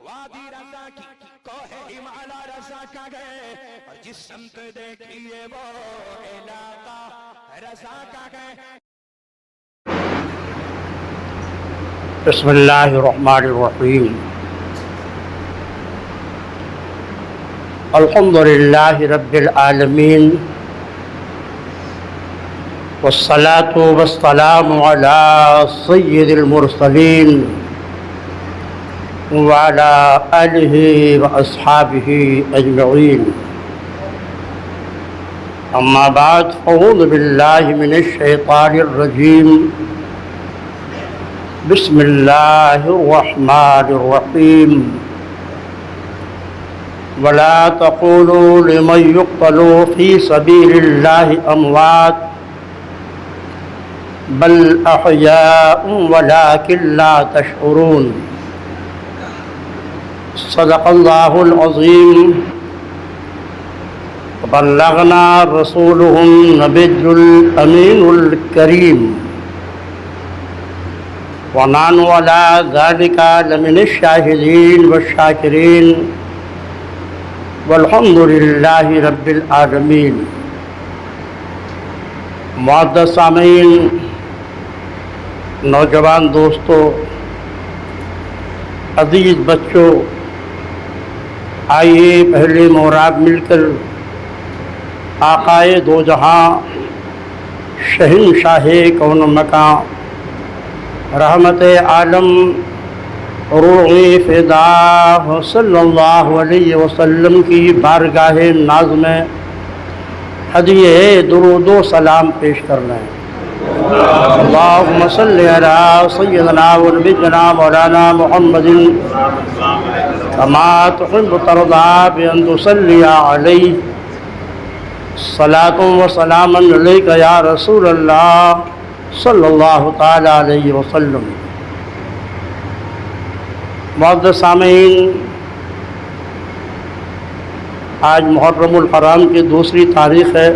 وادی رضا کی کوہ ہمالا رضا کا گئے اور جس سمت دیکھیے وہ علاقہ رضا کا گئے. بسم اللہ الرحمن الرحیم. الحمد للہ رب العالمین والصلاة والسلام علی سید المرسلین وعلى آلہ واصحابہ اجمعین. اما بعد اعوذ باللہ من الشیطان الرجیم. بسم اللہ الرحمن الرحیم. ولا تقولوا لمن يقتل في سبيل الله أموات بل أحياء ولكن لا تشعرون. صدق الله العظيم. وبلغنا رسوله النبي الأمين الكريم ونحن على ذلك لمن الشاهدين والشاكرين والحمد للہ رب العالمین. معزز سامعین، نوجوان دوستو، عزیز بچوں، آئیے پہلے محراب مل کر آقائے دو جہاں، شہنشاہ کون و مکان، رحمت عالم، روح فدا صلی اللہ علیہ وسلم کی بارگاہ ناز میں ہدیہ درود و سلام پیش کرنا ہے. اللہم صلی علی سیدنا و نبینا مولانا محمد کما تحب ترضی بان تصلی علیہ صلاۃ و سلام علیک یا رسول اللہ صلی اللہ تعالی علیہ وسلم. معزز سامعین، آج محرم الحرام کی دوسری تاریخ ہے.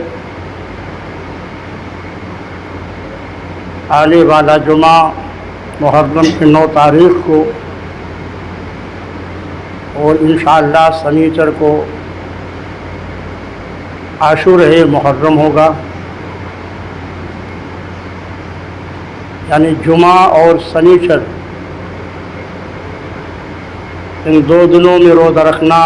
آنے والا جمعہ محرم کی 9 تاریخ کو اور انشاءاللہ سنیچر کو عاشورہ محرم ہوگا. یعنی جمعہ اور سنیچر ان 2 دنوں میں روزہ رکھنا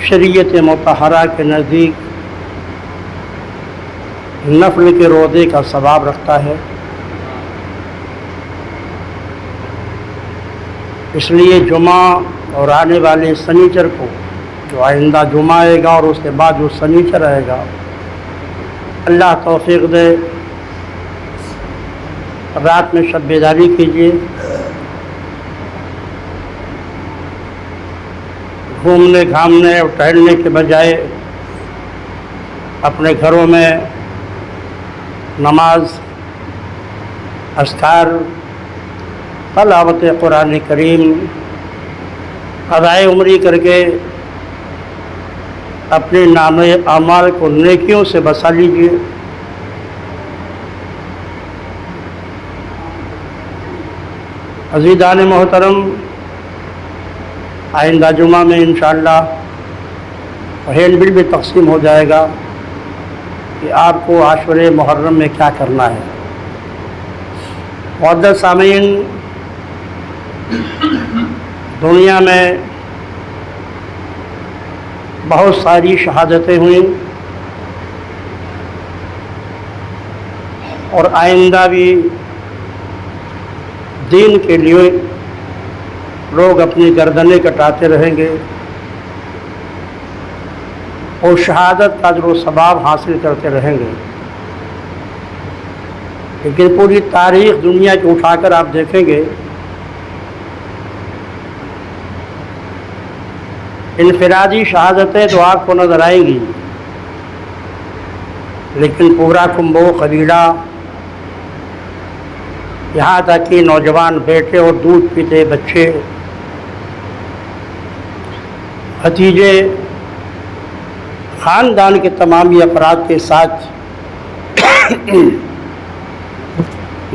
شریعت مطہرہ کے نزدیک نفل کے روزے کا ثواب رکھتا ہے. اس لیے جمعہ اور آنے والے سنیچر کو، جو آئندہ جمعہ آئے گا اور اس کے بعد جو سنیچر آئے گا، اللہ توفیق دے، رات میں شب بیداری کیجیے. گھومنے گھامنے اور ٹہلنے کے بجائے اپنے گھروں میں نماز، اذکار، تلاوت قرآن کریم، ادائے عمری کر کے اپنے نامہ اعمال کو نیکیوں سے بسا لیجیے. عزیزان محترم، آئندہ جمعہ میں انشاءاللہ ہینڈ بل بھی تقسیم ہو جائے گا کہ آپ کو عاشورہ محرم میں کیا کرنا ہے. معزز سامعین، دنیا میں بہت ساری شہادتیں ہوئیں اور آئندہ بھی دین کے لیے لوگ اپنی گردنیں کٹاتے رہیں گے اور شہادت کا اجر و ثواب حاصل کرتے رہیں گے. لیکن پوری تاریخ دنیا کی اٹھا کر آپ دیکھیں گے، انفرادی شہادتیں تو آپ کو نظر آئیں گی، لیکن پورا کنبو قبیلہ، یہاں تک کہ نوجوان بیٹے اور دودھ پیتے بچے، بھتیجے، خاندان کے تمامی افراد کے ساتھ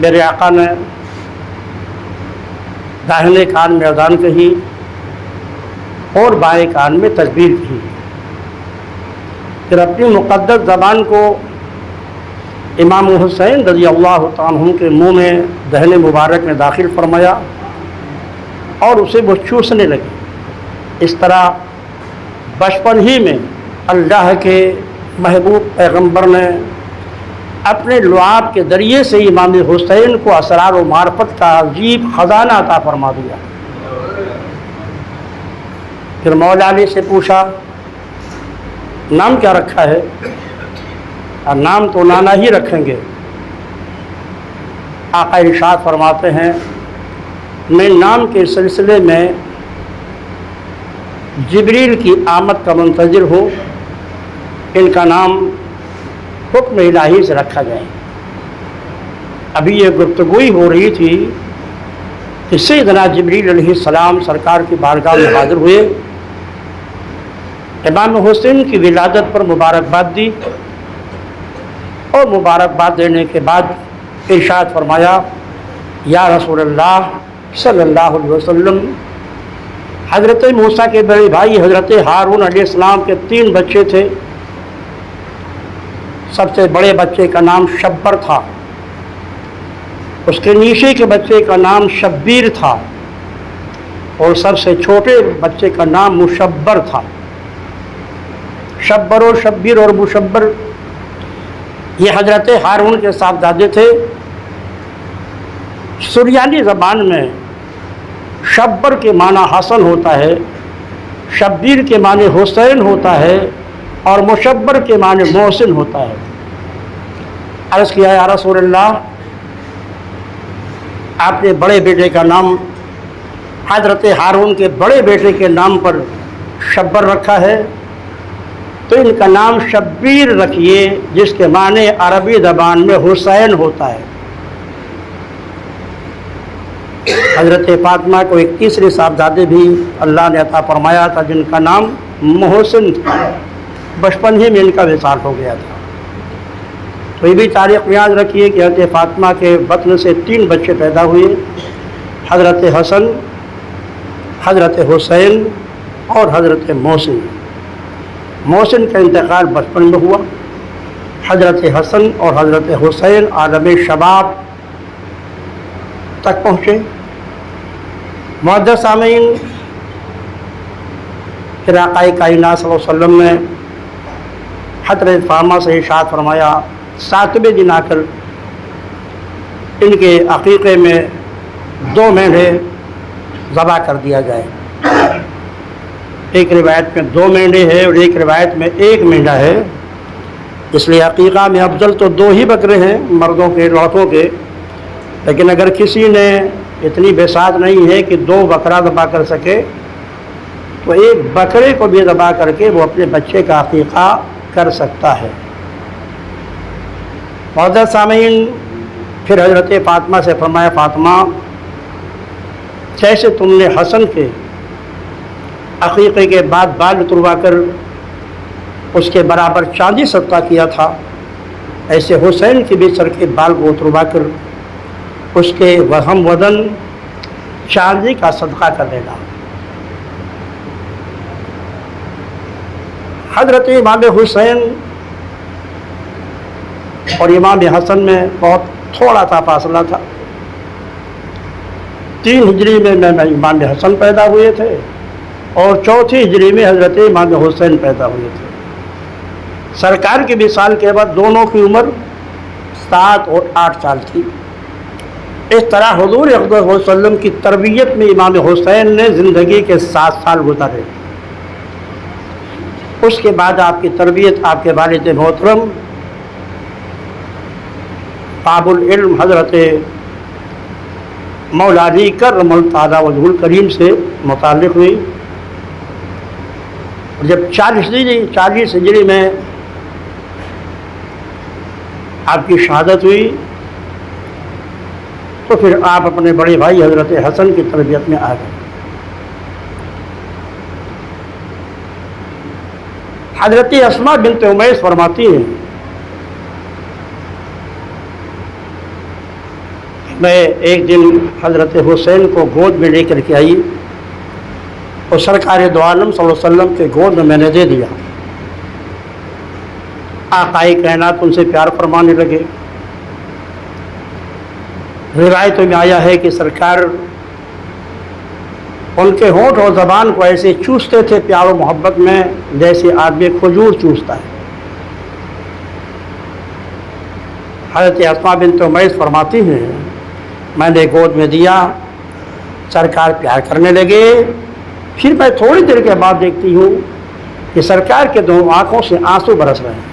میرے آقا نے داہنے کان میں اذان کہی اور بائیں کان میں تکبیر کی، پھر اپنی مقدس زبان کو امام حسین رضی اللہ تعالیٰ عنہ کے منہ میں دہن مبارک میں داخل فرمایا اور اسے وہ چوسنے لگے۔ اس طرح بچپن ہی میں اللہ کے محبوب پیغمبر نے اپنے لعاب کے ذریعے سے امام حسین کو اسرار و معرفت کا عجیب خزانہ عطا فرما دیا۔ پھر مولا علی سے پوچھا نام کیا رکھا ہے؟ اور نام تو نانا ہی رکھیں گے۔ آقا ارشاد فرماتے ہیں میں نام کے سلسلے میں جبریل کی آمد کا منتظر ہوں، ان کا نام حکم الہی سے رکھا جائے۔ ابھی یہ گفتگوئی ہو رہی تھی کہ سیدنا جبریل علیہ السلام سرکار کی بارگاہ میں حاضر ہوئے، امام حسین کی ولادت پر مبارکباد دی اور مبارکباد دینے کے بعد ارشاد فرمایا یا رسول اللہ صلی اللہ علیہ وسلم، حضرت موسیٰ کے بڑے بھائی حضرت ہارون علیہ السلام کے 3 بچے تھے۔ سب سے بڑے بچے کا نام شبر تھا، اس کے نیچے کے بچے کا نام شبیر تھا، اور سب سے چھوٹے بچے کا نام مشبر تھا۔ شبر و شبیر اور مشبر یہ حضرت ہارون کے صاحبزادے تھے۔ سریانی زبان میں شبر کے معنی حسن ہوتا ہے، شبیر کے معنی حسین ہوتا ہے، اور مشبر کے معنی محسن ہوتا ہے۔ عرض کیا یا رسول اللہ، آپ نے بڑے بیٹے کا نام حضرت ہارون کے بڑے بیٹے کے نام پر شبر رکھا ہے، تو ان کا نام شبیر رکھیے جس کے معنی عربی زبان میں حسین ہوتا ہے۔ حضرت فاطمہ کو ایک تیسرے صاحبزادے بھی اللہ نے عطا فرمایا تھا جن کا نام محسن تھا، بچپن ہی میں ان کا وصال ہو گیا تھا۔ تو یہ بھی تاریخ یاد رکھیے کہ حضرت فاطمہ کے بطن سے 3 بچے پیدا ہوئے، حضرت حسن، حضرت حسین اور حضرت محسن۔ محسن کا انتقال بچپن میں ہوا، حضرت حسن اور حضرت حسین عالم شباب تک پہنچے۔ معزز سامعین، پھر آقا کائنات صلی اللہ علیہ وسلم نے حضرت فاطمہ سے ارشاد فرمایا 7ویں دن آ کر ان کے عقیقے میں 2 مینڈھے ذبح کر دیا جائے۔ ایک روایت میں 2 مینڈھے ہے اور ایک روایت میں 1 مینڈھا ہے، اس لیے عقیقہ میں افضل تو 2 ہی بکرے ہیں مردوں کے لڑکوں کے، لیکن اگر کسی نے اتنی بساط نہیں ہے کہ 2 بکرا ذبح کر سکے تو 1 بکرے کو بھی ذبح کر کے وہ اپنے بچے کا عقیقہ کر سکتا ہے۔ معزز سامعین، پھر حضرت فاطمہ سے فرمایا فاطمہ، جیسے تم نے حسن کے عقیقے کے بعد بال اتروا کر اس کے برابر چاندی صدقہ کیا تھا، ایسے حسین کے بھی سر کے بال کو اتروا کر اس کے ہم وزن چاندی کا صدقہ کر دینا۔ حضرت امام حسین اور امام حسن میں بہت تھوڑا سا فاصلہ تھا۔ 3 ہجری میں امام حسن پیدا ہوئے تھے اور 4 ہجری میں حضرت امام حسین پیدا ہوئے تھے۔ سرکار کے وصال کے بعد دونوں کی عمر 7 اور 8 سال تھی۔ اس طرح حضور اقدس صلی اللہ علیہ وسلم کی تربیت میں امام حسین نے زندگی کے 7 سال گزارے۔ اس کے بعد آپ کی تربیت آپ کے والد محترم باب العلم حضرت مولا علی کرم اللہ تعالیٰ وجہ الکریم سے متعلق ہوئی۔ جب 40 ہجری میں آپ کی شہادت ہوئی تو پھر آپ اپنے بڑے بھائی حضرت حسن کی تربیت میں آ گئے۔ حضرت اسماء بنت امیس فرماتی ہیں میں ایک دن حضرت حسین کو گود میں لے کر کے آئی اور سرکار دو عالم صلی اللہ علیہ وسلم کے گود میں نے دے دیا۔ آقائے کائنات ان سے پیار فرمانے لگے۔ روایتوں میں آیا ہے کہ سرکار ان کے ہونٹ اور زبان کو ایسے چوستے تھے پیار و محبت میں جیسے آدمی کھجور چوستا ہے۔ حضرت اسماء بنت امیس فرماتی ہیں میں نے گود میں دیا، سرکار پیار کرنے لگے، پھر میں تھوڑی دیر کے بعد دیکھتی ہوں کہ سرکار کے دونوں آنکھوں سے آنسو برس رہے ہیں۔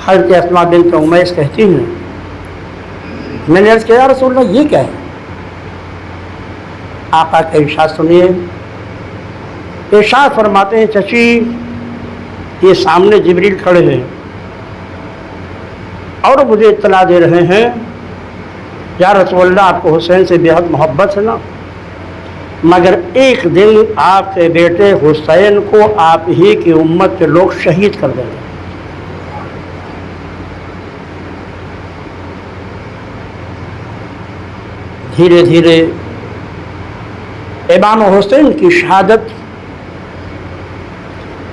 حضرت اسماء بنت امیس کہتی ہیں میں نے عرض کیا یا رسول اللہ یہ کیا ہے؟ آقا کا ارشاد سنیے، ارشاد فرماتے ہیں چچی یہ سامنے جبریل کھڑے ہیں اور مجھے اطلاع دے رہے ہیں یا رسول اللہ آپ کو حسین سے بے حد محبت ہے نا، مگر ایک دن آپ کے بیٹے حسین کو آپ ہی کی امت کے لوگ شہید کر دیں گے۔ دھیرے دھیرے امام حسین کی شہادت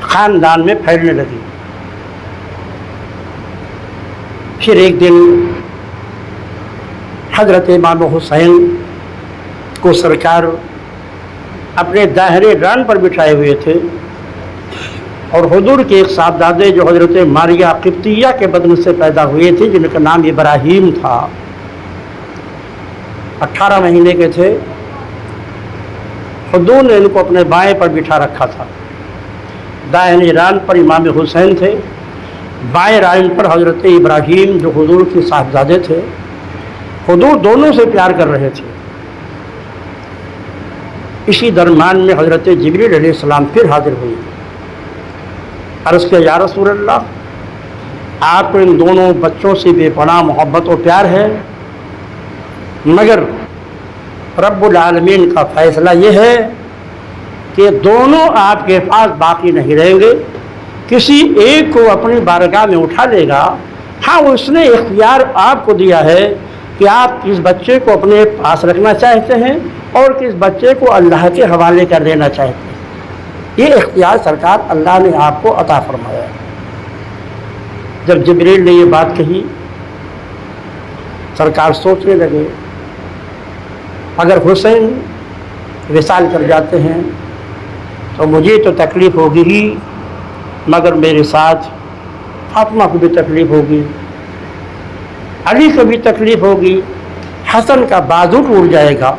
خاندان میں پھیلنے لگی۔ پھر ایک دن حضرت امام حسین کو سرکار اپنے داہنے ران پر بٹھائے ہوئے تھے اور حضور کے ایک صاحبزادے جو حضرت ماریہ قبطیہ کے بدن سے پیدا ہوئے تھے جن کا نام ابراہیم تھا، 18 مہینے کے تھے، حضور نے ان کو اپنے بائیں پر بٹھا رکھا تھا۔ دائیں ران پر امام حسین تھے، بائیں ران پر حضرت ابراہیم جو حضور کے صاحبزادے تھے۔ حضور دونوں سے پیار کر رہے تھے۔ اسی درمیان میں حضرت جبریل علیہ السلام پھر حاضر ہوئی۔ عرض کیا یا رسول اللہ آپ کو ان دونوں بچوں سے بے پناہ محبت و پیار ہے، مگر رب العالمین کا فیصلہ یہ ہے کہ دونوں آپ کے پاس باقی نہیں رہیں گے، کسی ایک کو اپنی بارگاہ میں اٹھا لے گا۔ ہاں اس نے اختیار آپ کو دیا ہے کہ آپ کس بچے کو اپنے پاس رکھنا چاہتے ہیں اور کس بچے کو اللہ کے حوالے کر دینا چاہتے ہیں۔ یہ اختیار سرکار اللہ نے آپ کو عطا فرمایا ہے۔ جب جبریل نے یہ بات کہی سرکار سوچنے لگے اگر حسین وصال کر جاتے ہیں تو مجھے تو تکلیف ہوگی ہی، مگر میرے ساتھ فاطمہ کو بھی تکلیف ہوگی، علی کو بھی تکلیف ہوگی، حسن کا بازو ٹوٹ جائے گا۔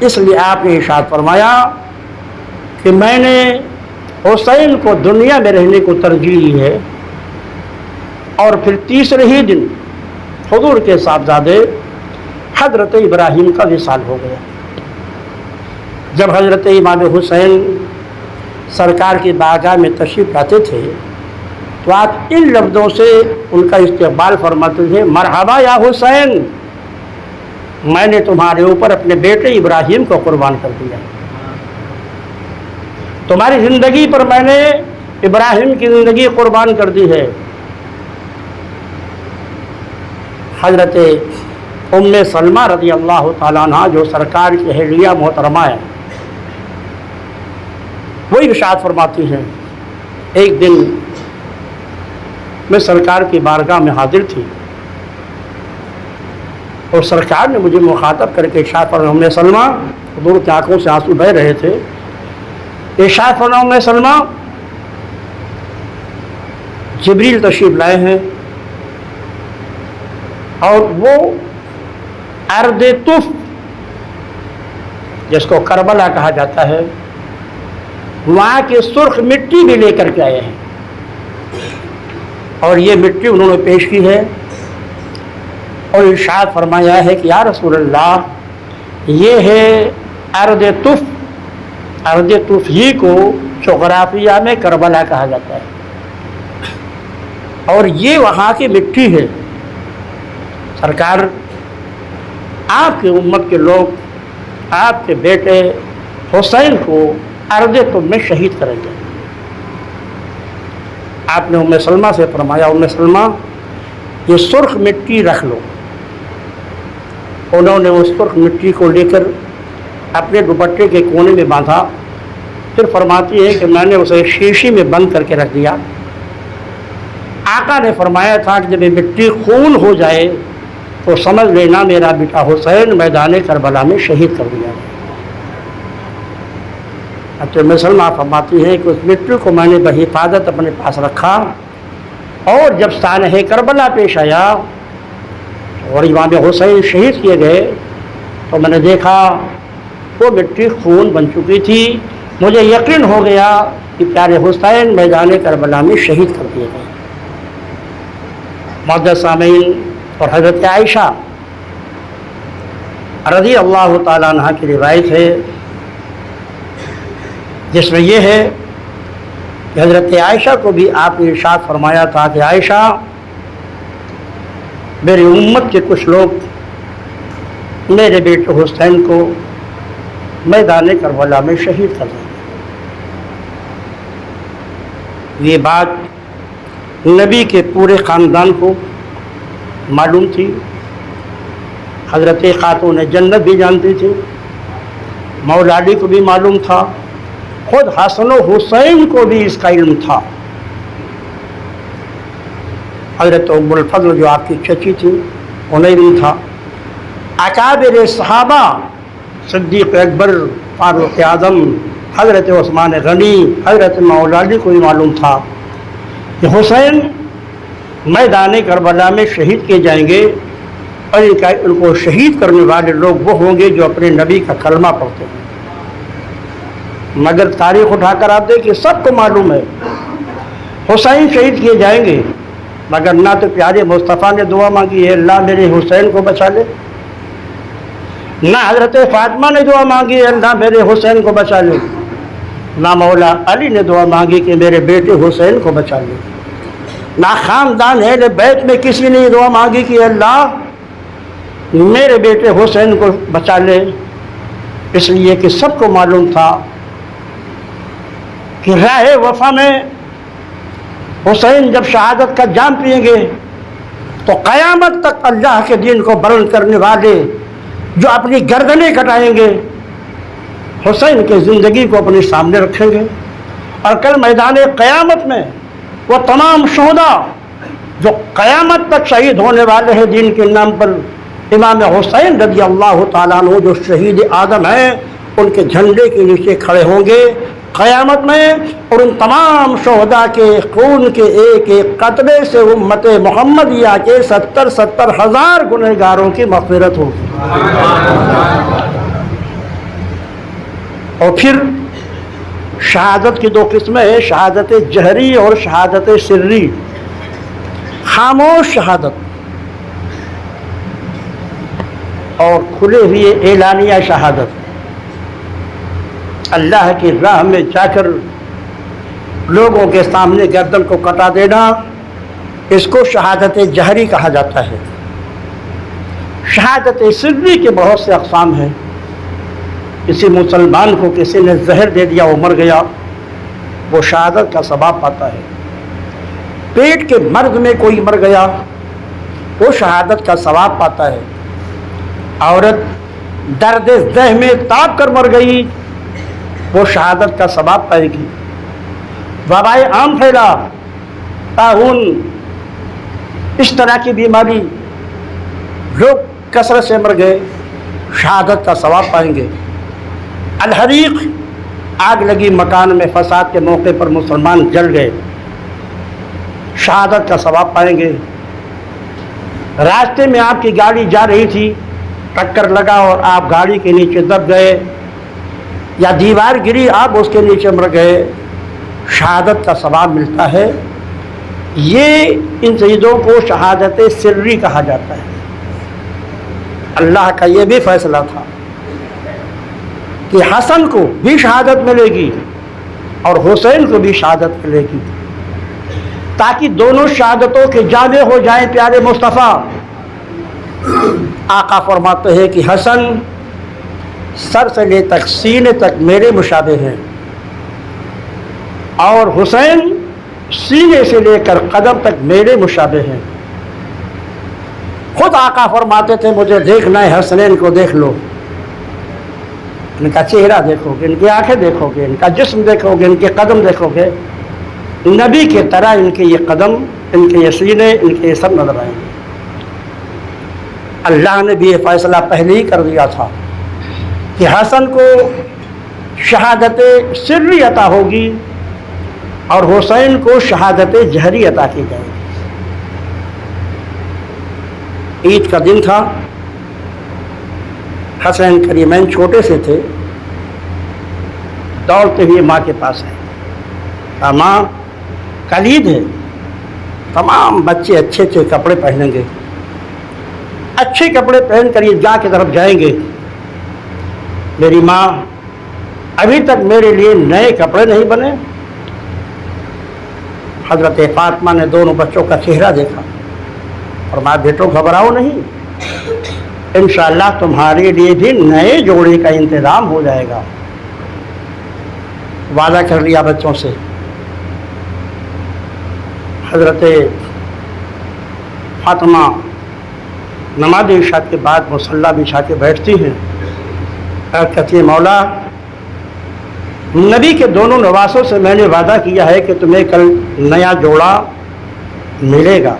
اس لیے آپ نے ارشاد فرمایا کہ میں نے حسین کو دنیا میں رہنے کو ترجیح دی ہے۔ اور پھر تیسرے ہی دن حضور کے صاحبزادے حضرت ابراہیم کا وصال ہو گیا۔ جب حضرت امام حسین سرکار کی بارگاہ میں تشریف لاتے تھے تو آپ ان لفظوں سے ان کا استقبال فرماتے تھے، مرحبا یا حسین، میں نے تمہارے اوپر اپنے بیٹے ابراہیم کو قربان کر دیا، تمہاری زندگی پر میں نے ابراہیم کی زندگی قربان کر دی ہے۔ حضرت ام سلمہ رضی اللہ تعالیٰ عنہ جو سرکار کی اہلیہ محترمہ ہے، وہ ارشاد فرماتی ہیں ایک دن میں سرکار کی بارگاہ میں حاضر تھی اور سرکار نے مجھے مخاطب کر کے ارشاد فرمایا، ام سلمہ، حضور کی آنکھوں سے آنسو بہہ رہے تھے، ارشاد فرمایا ام سلمہ جبریل تشریف لائے ہیں اور وہ ارض طف جس کو کربلا کہا جاتا ہے وہاں کی سرخ مٹی بھی لے کر کے آئے ہیں، اور یہ مٹی انہوں نے پیش کی ہے اور ارشاد فرمایا ہے کہ یا رسول اللہ یہ ہے ارض طف۔ ارض طف ہی کو جغرافیہ میں کربلا کہا جاتا ہے اور یہ وہاں کی مٹی ہے۔ سرکار آپ کی امت کے لوگ آپ کے بیٹے حسین کو ارض طف میں شہید کریں گے۔ آپ نے ام سلمہ سے فرمایا، ام سلمہ یہ سرخ مٹی رکھ لو، انہوں نے اس سرخ مٹی کو لے کر اپنے دوپٹے کے کونے میں باندھا، پھر فرماتی ہے کہ میں نے اسے شیشی میں بند کر کے رکھ دیا۔ آقا نے فرمایا تھا کہ جب یہ مٹی خون ہو جائے تو سمجھ لینا میرا بیٹا حسین میدان کربلا میں شہید کر دیا۔ اچھا مسلمہ فرماتی ہے کہ اس مٹی کو میں نے بحفاظت اپنے پاس رکھا، اور جب سانحہ کربلا پیش آیا اور امام حسین شہید کیے گئے تو میں نے دیکھا وہ مٹی خون بن چکی تھی۔ مجھے یقین ہو گیا کہ پیارے حسین میدان کربلا میں شہید کر دیے گئے۔ معزز سامعین، اور حضرت عائشہ رضی اللہ تعالیٰ عنہ کی روایت ہے جس میں یہ ہے کہ حضرت عائشہ کو بھی آپ نے ارشاد فرمایا تھا کہ عائشہ، میری امت کے کچھ لوگ میرے بیٹے حسین کو میدان کربلا میں شہید کر دیں گے۔ یہ بات نبی کے پورے خاندان کو معلوم تھی، حضرت خاتون جنت بھی جانتی تھی، مولا علی کو بھی معلوم تھا، خود حسن و حسین کو بھی اس کا علم تھا۔ حضرت ام الفضل جو آپ کی چچی تھی انہیں بھی تھا، اکابر صحابہ صدیق اکبر، فاروق اعظم، حضرت عثمان غنی، حضرت مولا علی کو بھی معلوم تھا کہ حسین میدان کربلا میں شہید کیے جائیں گے، اور ان کو شہید کرنے والے لوگ وہ ہوں گے جو اپنے نبی کا کلمہ پڑھتے ہیں۔ مگر تاریخ اٹھا کر آپ دیکھیں، سب کو معلوم ہے حسین شہید کیے جائیں گے، مگر نہ تو پیارے مصطفیٰ نے دعا مانگی ہے اللہ میرے حسین کو بچا لے، نہ حضرت فاطمہ نے دعا مانگی ہے اللہ میرے حسین کو بچا لے، نہ مولا علی نے دعا مانگی کہ میرے بیٹے حسین کو بچا لے، نہ خاندان اہل بیت میں کسی نے دعا مانگی کہ اللہ میرے بیٹے حسین کو بچا لے، اس لیے کہ سب کو معلوم تھا کہ راہ وفا میں حسین جب شہادت کا جام پئیں گے تو قیامت تک اللہ کے دین کو بلند کرنے والے جو اپنی گردنیں کٹائیں گے حسین کی زندگی کو اپنے سامنے رکھیں گے، اور کل میدان قیامت میں وہ تمام شہداء جو قیامت تک شہید ہونے والے ہیں دین کے نام پر، امام حسین رضی اللہ تعالیٰ عنہ جو شہید اعظم ہیں، ان کے جھنڈے کے نیچے کھڑے ہوں گے قیامت میں، اور ان تمام شہداء کے خون کے ایک ایک قطرے سے امت محمدیہ کے 70 ہزار گنہگاروں کی مغفرت ہوگی۔ اور پھر شہادت کی دو قسمیں ہیں، شہادت جہری اور شہادت سری۔ خاموش شہادت اور کھلے ہوئے اعلانیہ شہادت، اللہ کی راہ میں جا کر لوگوں کے سامنے گردن کو کٹا دینا، اس کو شہادت جہری کہا جاتا ہے۔ شہادت سری کے بہت سے اقسام ہیں۔ کسی مسلمان کو کسی نے زہر دے دیا، وہ مر گیا، وہ شہادت کا ثواب پاتا ہے۔ پیٹ کے مرض میں کوئی مر گیا، وہ شہادت کا ثواب پاتا ہے۔ عورت درد ذہ میں تاپ کر مر گئی، وہ شہادت کا ثواب پائے گی۔ وبائے عام پھیلا، طاعون، اس طرح کی بیماری، لوگ کثرت سے مر گئے، شہادت کا ثواب پائیں گے۔ الحریق، آگ لگی مکان میں، فساد کے موقع پر مسلمان جل گئے، شہادت کا ثواب پائیں گے۔ راستے میں آپ کی گاڑی جا رہی تھی، ٹکر لگا اور آپ گاڑی کے نیچے دب گئے، یا دیوار گری آپ اس کے نیچے مر گئے، شہادت کا ثواب ملتا ہے۔ یہ ان چیزوں کو شہادت سری کہا جاتا ہے۔ اللہ کا یہ بھی فیصلہ تھا کہ حسن کو بھی شہادت ملے گی اور حسین کو بھی شہادت ملے گی، تاکہ دونوں شہادتوں کے جامع ہو جائیں پیارے مصطفیٰ۔ آقا فرماتے ہیں کہ حسن سر سے لے تک سینے تک میرے مشابہ ہیں، اور حسین سینے سے لے کر قدم تک میرے مشابہ ہیں۔ خود آقا فرماتے تھے مجھے دیکھنا ہے حسنین کو دیکھ لو، ان کا چہرہ دیکھو گے، ان کی آنکھیں دیکھو گے، ان کا جسم دیکھو گے، ان کے قدم دیکھو گے، نبی کی طرح ان کے یہ قدم، ان کے یہ سینے، ان کے یہ سب نظر آئیں گے۔ اللہ نے بھی یہ فیصلہ پہلے ہی کر دیا تھا کہ حسن کو شہادت سری عطا ہوگی اور حسین کو شہادت جہری عطا کی جائے گی۔ عید کا دن تھا، حسین کریمین چھوٹے سے تھے، دوڑتے ہوئے ماں کے پاس آئے، کہا ماں کل عید ہے، تمام بچے اچھے اچھے کپڑے پہنیں گے، اچھے کپڑے پہن کر عیدگاہ کی طرف جائیں گے، میری ماں ابھی تک میرے لیے نئے کپڑے نہیں بنے۔ حضرت فاطمہ نے دونوں بچوں کا چہرہ دیکھا، فرمایا بیٹو گھبراؤ نہیں، انشاءاللہ تمہارے لیے بھی نئے جوڑے کا انتظام ہو جائے گا۔ وعدہ کر لیا بچوں سے۔ حضرت فاطمہ نماز عشاء کے بعد مصلی بچھا کے بیٹھتی ہیں اور کہتی ہیں مولا نبی کے دونوں نواسوں سے میں نے وعدہ کیا ہے کہ تمہیں کل نیا جوڑا ملے گا،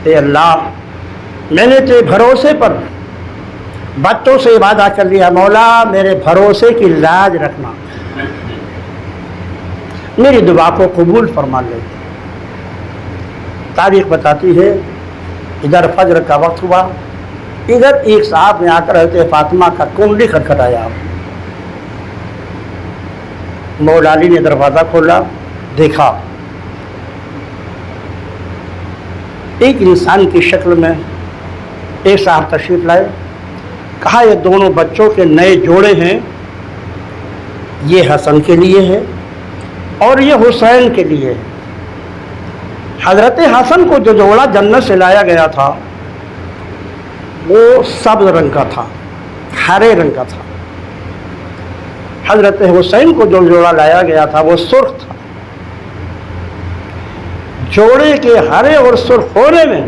اے اللہ میں نے تیرے بھروسے پر بچوں سے وعدہ کر لیا، مولا میرے بھروسے کی لاج رکھنا، میری دعا کو قبول فرما لے۔ تاریخ بتاتی ہے ادھر فجر کا وقت ہوا، ادھر ایک صاحب نے آ کر حضرت فاطمہ کا کنڈی کھٹکھٹایا، مولا علی نے دروازہ کھولا، دیکھا ایک انسان کی شکل میں ایک صاحب تشریف لائے، کہا یہ دونوں بچوں کے نئے جوڑے ہیں، یہ حسن کے لیے ہے اور یہ حسین کے لیے ہے۔ حضرت حسن کو جو جوڑا جنت سے لایا گیا تھا وہ سبز رنگ کا تھا، ہرے رنگ کا تھا، حضرت حسین کو جو جوڑا لایا گیا تھا وہ سرخ تھا۔ جوڑے کے ہرے اور سرخ ہونے میں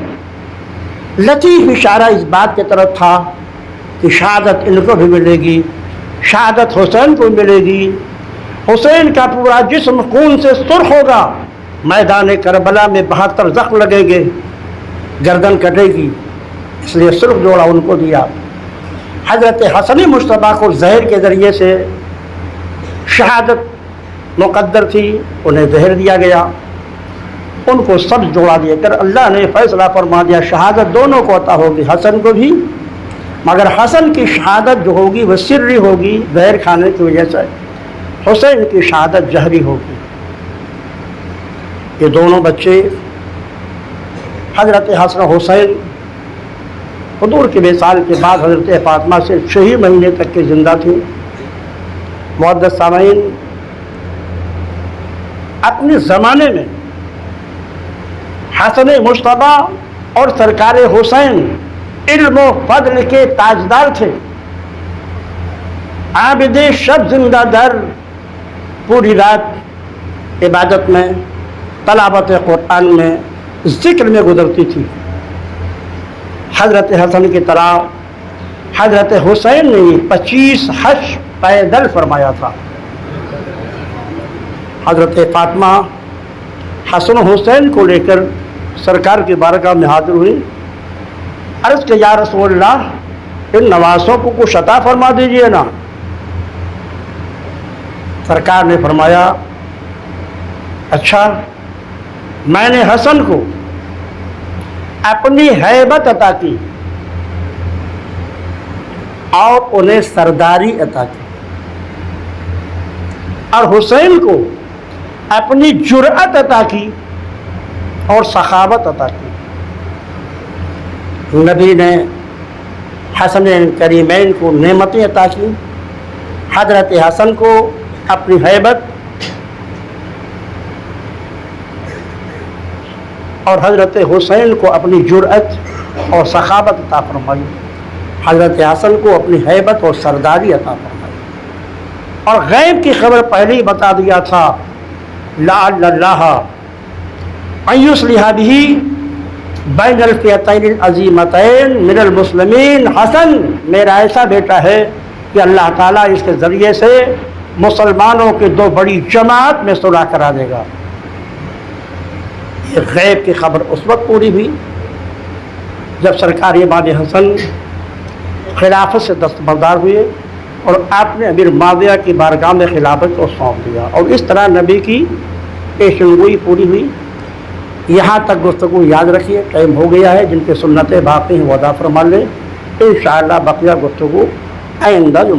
لطیف اشارہ اس بات کی طرف تھا کہ شہادت ان کو بھی ملے گی، شہادت حسین کو ملے گی، حسین کا پورا جسم خون سے سرخ ہوگا، میدان کربلا میں 72 زخم لگیں گے، گردن کٹے گی، اس لیے سرخ جوڑا ان کو دیا۔ حضرت حسن مصطفیٰ کو زہر کے ذریعے سے شہادت مقدر تھی، انہیں زہر دیا گیا، ان کو سبز جوڑا دیا کر اللہ نے فیصلہ فرما دیا شہادت دونوں کو عطا ہوگی، حسن کو بھی، مگر حسن کی شہادت جو ہوگی وہ سری ہوگی زہر کھانے کی وجہ سے، حسین کی شہادت جہری ہوگی۔ یہ دونوں بچے حضرت حسن حسین حضور کے وصال کے بعد حضرت فاطمہ سے 6 مہینے تک کے زندہ تھے۔ معزز سامعین، اپنے زمانے میں حسن مصطفیٰ اور سرکار حسین علم و فضل کے تاجدار تھے، عابد شب زندہ در، پوری رات عبادت میں، تلاوت قرآن میں، ذکر میں گزرتی تھی۔ حضرت حسن کی طرح حضرت حسین نے 25 حج پیدل فرمایا تھا۔ حضرت فاطمہ حسن حسین کو لے کر سرکار کی بارگاہ میں حاضر ہوئی، عرض کہ یا رسول اللہ ان نواسوں کو کچھ عطا فرما دیجئے نا۔ سرکار نے فرمایا اچھا، میں نے حسن کو اپنی ہیبت عطا کی اور انہیں سرداری عطا کی، اور حسین کو اپنی جرأت عطا کی اور سخاوت عطا کی۔ نبی نے حسن کریمین کو نعمتیں عطا کی، حضرت حسن کو اپنی ہیبت اور حضرت حسین کو اپنی جرأت اور سخاوت عطا فرمائی، حضرت حسن کو اپنی ہیبت اور سرداری عطا فرمائی، اور غیب کی خبر پہلے ہی بتا دیا تھا لعل اللہ ان یصلح بہ بین الفئتین العظیمتین من المسلمین حسن، میرا ایسا بیٹا ہے کہ اللہ تعالیٰ اس کے ذریعے سے مسلمانوں کی دو بڑی جماعت میں صلح کرا دے گا۔ یہ غیب کی خبر اس وقت پوری ہوئی جب سرکار امام حسن خلافت سے دستبردار ہوئے اور آپ نے امیر معاویہ کی بارگاہ میں خلافت کو سونپ دیا، اور اس طرح نبی کی پیشنگوئی پوری ہوئی۔ یہاں تک گفتگو یاد رکھیے، ٹائم ہو گیا ہے، جن کی سنتیں باقی ہیں وہ ادا فرما لیں، انشاءاللہ بقیہ گفتگو آئندہ جو